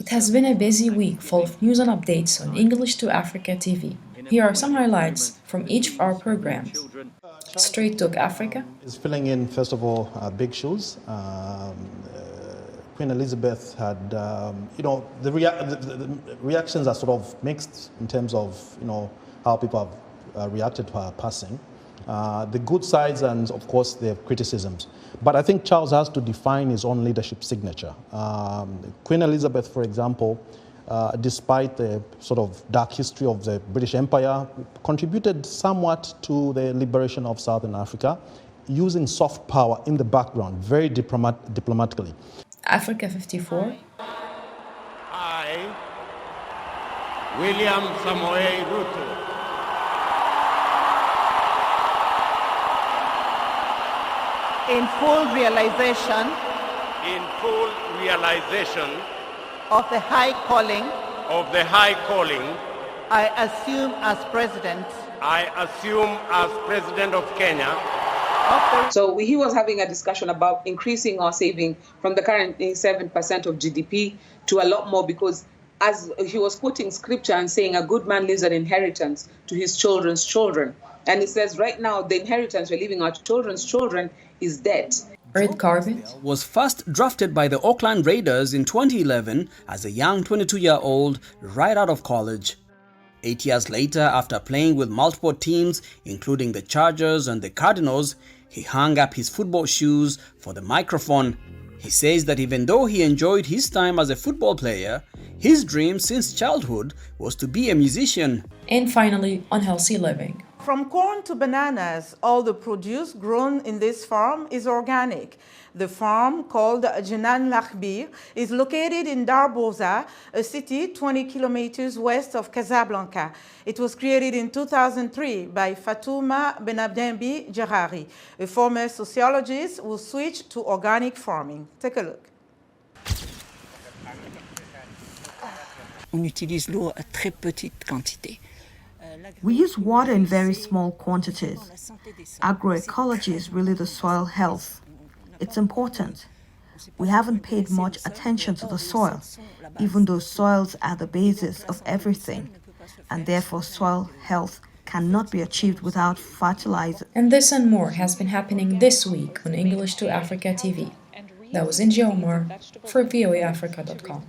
It has been a busy week full of news and updates on English to Africa TV. Here are some highlights from each of our programs. Straight Talk Africa is filling in, first of all, big shoes. Queen Elizabeth had, the reactions are sort of mixed in terms of, how people have reacted to her passing. The good sides and, of course, the criticisms. But I think Charles has to define his own leadership signature. Queen Elizabeth, for example, despite the sort of dark history of the British Empire, contributed somewhat to the liberation of Southern Africa, using soft power in the background, very diplomatically. Africa 54. I, William Ruto, in full realization of the high calling I assume as President of Kenya. So he was having a discussion about increasing our saving from the current 7% of GDP to a lot more, because as he was quoting scripture and saying a good man leaves an inheritance to his children's children. And he says right now the inheritance we're leaving our children's children is debt. Red Carpet was first drafted by the Oakland Raiders in 2011 as a young 22-year-old right out of college. 8 years later, after playing with multiple teams, including the Chargers and the Cardinals, he hung up his football shoes for the microphone. He says that even though he enjoyed his time as a football player, his dream since childhood was to be a musician. And finally, on healthy living. From corn to bananas, all the produce grown in this farm is organic. The farm, called Jenan Lakhbir, is located in Darboza, a city 20 kilometers west of Casablanca. It was created in 2003 by Fatouma Benabdembi Jarari, a former sociologist who switched to organic farming. Take a look. On utilise l'eau à très petite quantité. We use water in very small quantities. Agroecology is really the soil health. It's important. We haven't paid much attention to the soil, even though soils are the basis of everything, and therefore soil health cannot be achieved without fertilizer. And this and more has been happening this week on English to Africa TV. That was Angie Omar for voaafrica.com.